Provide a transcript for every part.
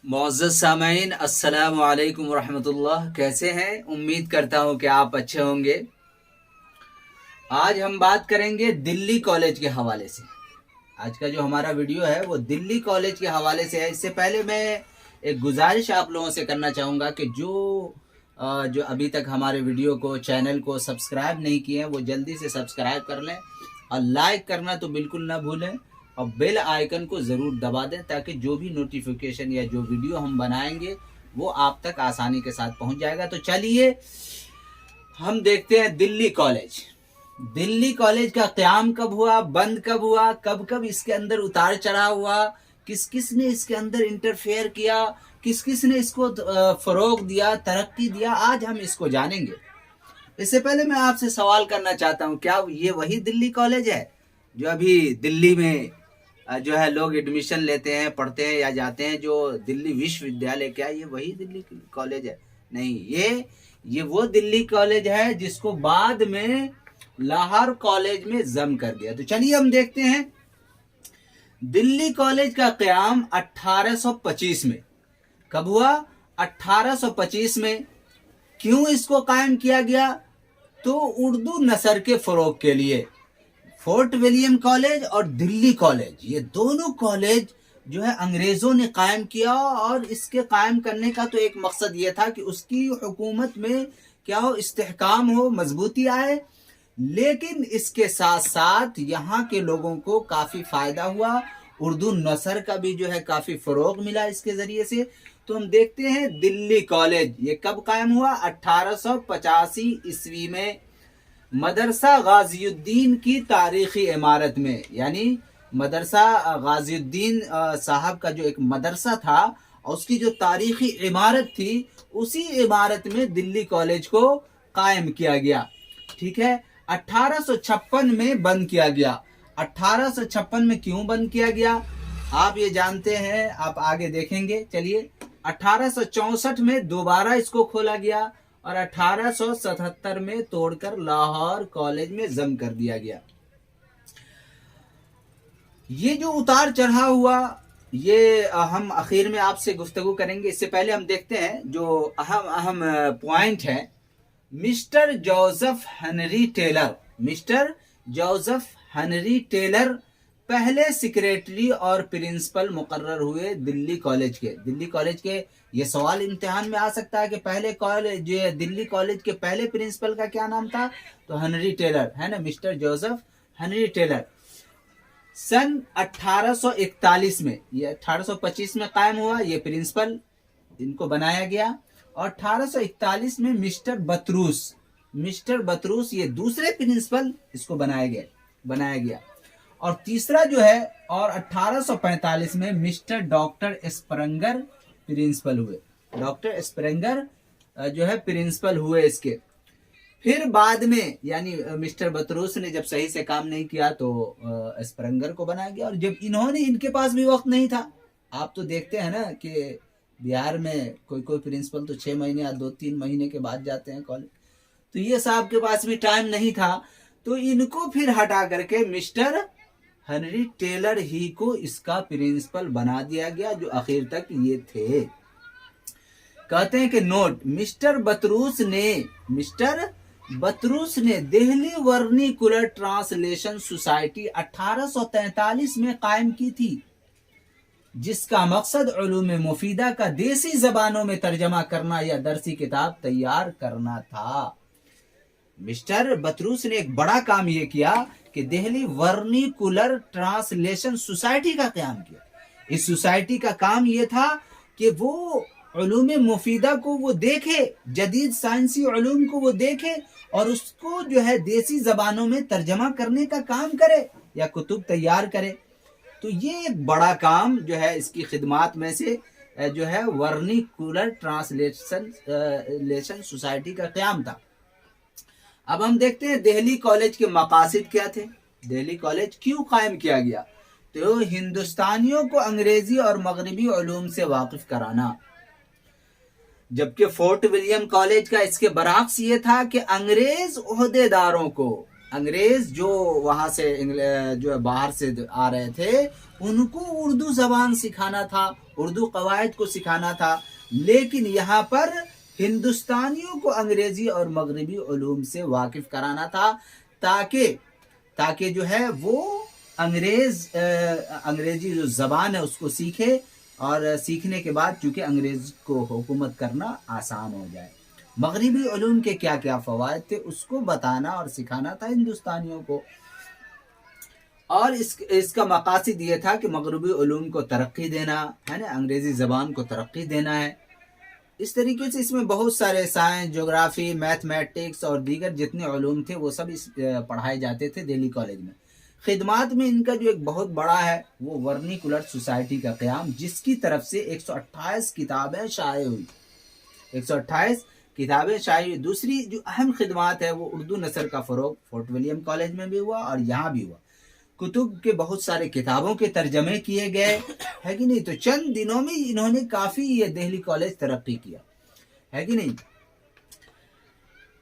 معزز سامعین، السلام علیکم ورحمۃ اللہ۔ کیسے ہیں؟ امید کرتا ہوں کہ آپ اچھے ہوں گے۔ آج ہم بات کریں گے دلی کالج کے حوالے سے۔ آج کا جو ہمارا ویڈیو ہے وہ دلی کالج کے حوالے سے ہے۔ اس سے پہلے میں ایک گزارش آپ لوگوں سے کرنا چاہوں گا کہ جو ابھی تک ہمارے ویڈیو کو چینل کو سبسکرائب نہیں کیے ہیں وہ جلدی سے سبسکرائب کر لیں، اور لائک کرنا تو بالکل نہ بھولیں، اور بیل آئیکن کو ضرور دبا دیں تاکہ جو بھی نوٹیفیکیشن یا جو ویڈیو ہم بنائیں گے وہ آپ تک آسانی کے ساتھ پہنچ جائے گا۔ تو چلیے ہم دیکھتے ہیں دلی کالج۔ دلی کالج کا قیام کب ہوا، بند کب ہوا، کب اس کے اندر اتار چڑھاؤ ہوا، کس نے اس کے اندر انٹرفیئر کیا، کس نے اس کو فروغ دیا، ترقی دیا، آج ہم اس کو جانیں گے۔ اس سے پہلے میں آپ سے سوال کرنا چاہتا ہوں، کیا یہ وہی دلی کالج ہے جو ابھی دلی میں جو ہے لوگ ایڈمیشن لیتے ہیں، پڑھتے ہیں یا جاتے ہیں، جو دلی وشو ودیالیہ؟ کیا یہ وہی دلی کالج ہے؟ نہیں، یہ وہ دلی کالج ہے جس کو بعد میں لاہور کالج میں ضم کر دیا۔ تو چلیے ہم دیکھتے ہیں دلی کالج کا قیام 1825 میں کب ہوا؟ 1825 میں۔ کیوں اس کو قائم کیا گیا؟ تو اردو نثر کے فروغ کے لیے۔ فورٹ ولیم کالج اور دلی کالج، یہ دونوں کالج جو ہے انگریزوں نے قائم کیا، اور اس کے قائم کرنے کا تو ایک مقصد یہ تھا کہ اس کی حکومت میں کیا ہو، استحکام ہو، مضبوطی آئے، لیکن اس کے ساتھ ساتھ یہاں کے لوگوں کو کافی فائدہ ہوا، اردو نثر کا بھی جو ہے کافی فروغ ملا اس کے ذریعے سے۔ تو ہم دیکھتے ہیں دلی کالج یہ کب قائم ہوا؟ 1885 عیسوی میں، مدرسہ غازی الدین کی تاریخی عمارت میں۔ یعنی مدرسہ غازی الدین صاحب کا جو ایک مدرسہ تھا اور اس کی جو تاریخی عمارت تھی، اسی عمارت میں دلی کالج کو قائم کیا گیا۔ ٹھیک ہے، 1856 میں بند کیا گیا۔ 1856 میں کیوں بند کیا گیا آپ یہ جانتے ہیں، آپ آگے دیکھیں گے۔ چلیے 1864 میں دوبارہ اس کو کھولا گیا، اور 1877 میں توڑ کر لاہور کالج میں ضم کر دیا گیا۔ یہ جو اتار چڑھاؤ ہوا یہ ہم اخیر میں آپ سے گفتگو کریں گے۔ اس سے پہلے ہم دیکھتے ہیں جو اہم پوائنٹ ہے۔ Mister Joseph Henry Taylor, mister Joseph Henry Taylor پہلے سیکریٹری اور پرنسپل مقرر ہوئے دلی کالج کے۔ دلی کالج کے یہ سوال امتحان میں آ سکتا ہے کہ پہلے کالج، دلی کالج کے پہلے پرنسپل کا کیا نام تھا؟ تو ہنری ٹیلر ہے نا، مسٹر جوزف ہنری ٹیلر۔ سن 1841 میں، یہ 1825 میں قائم ہوا، یہ پرنسپل ان کو بنایا گیا، اور 1841 میں مسٹر بطروس یہ دوسرے پرنسپل اس کو بنایا گیا، اور تیسرا جو ہے، اور 1845 میں مسٹر ڈاکٹر اسپرنگر پرنسپل ہوئے۔ ڈاکٹر اسپرنگر جو ہے پرنسپل ہوئے اس کے۔ پھر بعد میں یعنی مسٹر بطروس نے جب صحیح سے کام نہیں کیا تو اسپرنگر کو بنایا گیا، اور جب انہوں نے، ان کے پاس بھی وقت نہیں تھا۔ آپ تو دیکھتے ہیں نا کہ بہار میں کوئی پرنسپل تو 6 مہینے یا 2-3 مہینے کے بعد جاتے ہیں کالج، تو یہ صاحب کے پاس بھی ٹائم نہیں تھا، تو ان کو پھر ہٹا کر کے مسٹر ہنری ٹیلر ہی کو اس کا پرنسپل بنا دیا گیا، جو آخر تک یہ تھے۔ کہتے ہیں کہ نوٹ، مسٹر بطروس نے دہلی ورنیکولر ٹرانسلیشن سوسائٹی 1843 میں قائم کی تھی، جس کا مقصد علوم مفیدہ کا دیسی زبانوں میں ترجمہ کرنا یا درسی کتاب تیار کرنا تھا۔ مسٹر بطروس نے ایک بڑا کام یہ کیا کہ دہلی ورنیکولر ٹرانسلیشن سوسائٹی کا قیام کیا۔ اس سوسائٹی کا کام یہ تھا کہ وہ علوم مفیدہ کو وہ دیکھے، جدید سائنسی علوم کو وہ دیکھے، اور اس کو جو ہے دیسی زبانوں میں ترجمہ کرنے کا کام کرے یا کتب تیار کرے۔ تو یہ ایک بڑا کام جو ہے اس کی خدمات میں سے جو ہے ورنیکولر ٹرانسلیشن سوسائٹی کا قیام تھا۔ اب ہم دیکھتے ہیں دہلی کالج کے مقاصد کیا تھے، دہلی کالج کیوں قائم کیا گیا؟ تو ہندوستانیوں کو انگریزی اور مغربی علوم سے واقف کرانا، جبکہ فورٹ ولیم کالج کا اس کے برعکس یہ تھا کہ انگریز عہدیداروں کو انگریز جو وہاں سے جو باہر سے آ رہے تھے ان کو اردو زبان سکھانا تھا، اردو قواعد کو سکھانا تھا، لیکن یہاں پر ہندوستانیوں کو انگریزی اور مغربی علوم سے واقف کرانا تھا تاکہ جو ہے وہ انگریزی جو زبان ہے اس کو سیکھے، اور سیکھنے کے بعد چونکہ انگریز کو حکومت کرنا آسان ہو جائے۔ مغربی علوم کے کیا کیا فوائد تھے اس کو بتانا اور سکھانا تھا ہندوستانیوں کو، اور اس کا مقاصد یہ تھا کہ مغربی علوم کو ترقی دینا ہے نا، انگریزی زبان کو ترقی دینا ہے۔ اس طریقے سے اس میں بہت سارے سائنس، جغرافی، میتھمیٹکس اور دیگر جتنے علوم تھے وہ سب پڑھائے جاتے تھے دہلی کالج میں۔ خدمات میں ان کا جو ایک بہت بڑا ہے وہ ورنیکولر سوسائٹی کا قیام، جس کی طرف سے 128 کتابیں شائع ہوئی، 128 کتابیں شائع ہوئی۔ دوسری جو اہم خدمات ہے وہ اردو نثر کا فروغ فورٹ ولیم کالج میں بھی ہوا اور یہاں بھی ہوا۔ کتب کے بہت سارے کتابوں کے ترجمے کیے گئے، ہے کہ نہیں؟ تو چند دنوں میں انہوں نے کافی یہ دہلی کالج ترقی کیا، ہے کہ نہیں؟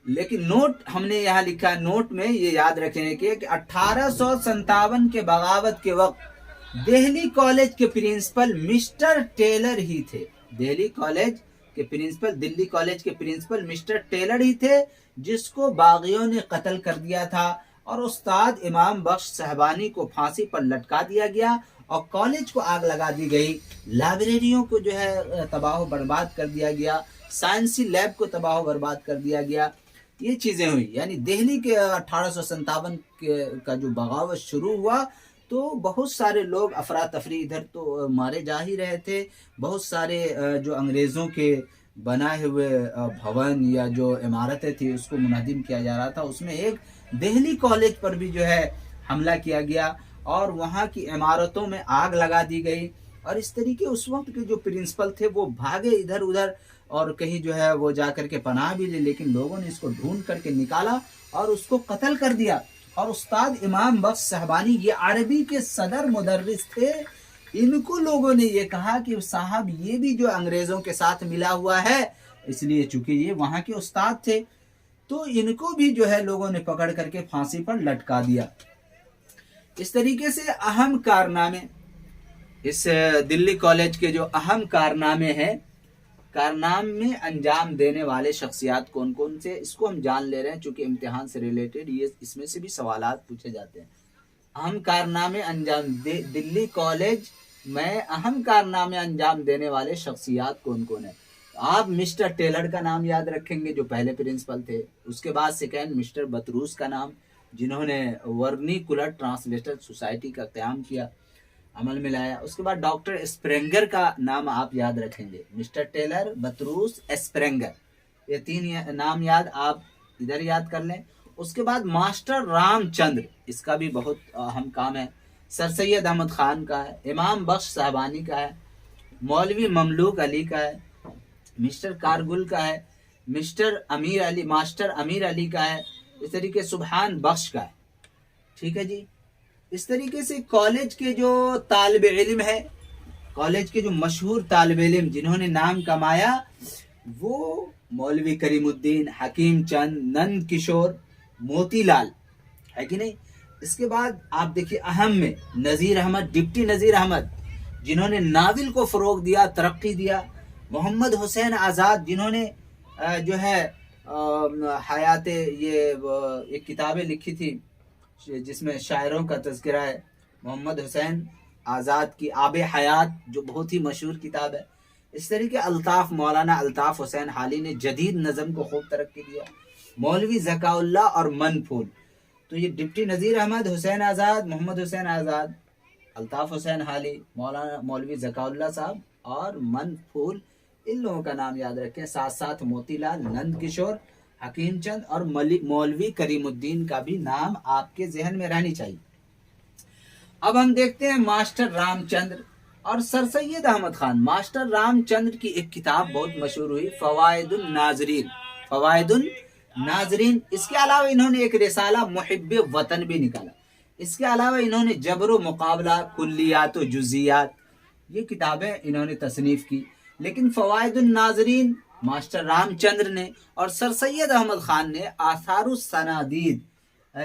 لیکن نوٹ ہم نے یہاں لکھا، نوٹ میں یہ یاد رکھنے کے کہ 1857 کے بغاوت کے وقت دہلی کالج کے پرنسپل مسٹر ٹیلر ہی تھے۔ دلی کالج کے پرنسپل مسٹر ٹیلر ہی تھے، جس کو باغیوں نے قتل کر دیا تھا، اور استاد امام بخش صاحبانی کو پھانسی پر لٹکا دیا گیا، اور کالج کو آگ لگا دی گئی، لائبریریوں کو جو ہے تباہ و برباد کر دیا گیا، سائنسی لیب کو تباہ و برباد کر دیا گیا۔ یہ چیزیں ہوئی، یعنی دہلی کے 1857 کا جو بغاوت شروع ہوا تو بہت سارے لوگ افراتفری، ادھر تو مارے جا ہی رہے تھے، بہت سارے جو انگریزوں کے بنائے ہوئے بھون یا جو عمارتیں تھیں اس کو منہدم کیا جا رہا تھا، اس میں ایک دہلی کالج پر بھی جو ہے حملہ کیا گیا اور وہاں کی عمارتوں میں آگ لگا دی گئی، اور اس طریقے اس وقت کے جو پرنسپل تھے وہ بھاگے ادھر ادھر اور کہیں جو ہے وہ جا کر کے پناہ بھی لے، لیکن لوگوں نے اس کو ڈھونڈ کر کے نکالا اور اس کو قتل کر دیا۔ اور استاد امام بخش صاحبانی یہ عربی کے صدر مدرس تھے، ان کو لوگوں نے یہ کہا کہ صاحب یہ بھی جو انگریزوں کے ساتھ ملا ہوا ہے، اس لیے چونکہ یہ وہاں کے استاد تھے تو ان کو بھی جو ہے لوگوں نے پکڑ کر کے پھانسی پر لٹکا دیا۔ اس طریقے سے اہم کارنامے، اس دلی کالج کے جو اہم کارنامے ہیں، کارنامے انجام دینے والے شخصیات کون کون سے، اس کو ہم جان لے رہے ہیں چونکہ امتحان سے ریلیٹڈ یہ اس میں سے بھی سوالات پوچھے جاتے ہیں۔ اہم کارنامے انجام دلی کالج میں اہم کارنامے انجام دینے والے شخصیات کون کون ہیں؟ آپ مسٹر ٹیلر کا نام یاد رکھیں گے جو پہلے پرنسپل تھے، اس کے بعد سیکنڈ مسٹر بطروس کا نام جنہوں نے ورنیکولر ٹرانسلیٹر سوسائٹی کا قیام کیا، عمل میں لایا۔ اس کے بعد ڈاکٹر اسپرینگر کا نام آپ یاد رکھیں گے، مسٹر ٹیلر، بطروس، اسپرینگر، یہ تین نام آپ ادھر یاد کر لیں۔ اس کے بعد ماسٹر رام چندر، اس کا بھی بہت اہم کام ہے، سر سید احمد خان کا ہے، امام بخش صاحبانی کا ہے، مولوی مملوک علی کا ہے، مسٹر کارگل کا ہے، ماسٹر امیر علی کا ہے، اس طریقے سبحان بخش کا ہے، ٹھیک ہے جی۔ اس طریقے سے کالج کے جو طالب علم ہے، کالج کے جو مشہور طالب علم جنہوں نے نام کمایا، وہ مولوی کریم الدین، حکیم چند، نند کشور، موتی لال، ہے کہ نہیں؟ اس کے بعد آپ دیکھیے اہم میں نذیر احمد، ڈپٹی نذیر احمد جنہوں نے ناول کو فروغ دیا، ترقی دیا، محمد حسین آزاد جنہوں نے جو ہے حیات، یہ کتابیں لکھی تھی جس میں شاعروں کا تذکرہ ہے، محمد حسین آزاد کی آب حیات جو بہت ہی مشہور کتاب ہے۔ اس طریقے الطاف، مولانا الطاف حسین حالی نے جدید نظم کو خوب ترقی دیا، مولوی ذکاء اللہ اور من پھول۔ تو یہ ڈپٹی نذیر احمد، حسین آزاد، محمد حسین آزاد، الطاف حسین حالی، مولانا مولوی ذکاء اللہ صاحب اور من پھول، ان لوگوں کا نام یاد رکھیں، ساتھ ساتھ موتی لال، نند کشور، حکیم چند اور مولوی کریم الدین کا بھی نام آپ کے ذہن میں رہنی چاہیے۔ اب ہم دیکھتے ہیں ماسٹر رام چندر اور سر سید احمد خان۔ ماسٹر رام چندر کی ایک کتاب بہت مشہور ہوئی، فوائد الناظرین۔ اس کے علاوہ انہوں نے ایک رسالہ محب وطن بھی نکالا۔ اس کے علاوہ انہوں نے جبر و مقابلہ، کلیات و جزیات، یہ کتابیں انہوں نے تصنیف کی۔ لیکن فوائد الناظرین ماسٹر رام چندر نے اور سر سید احمد خان نے آثار السنادید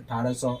1800,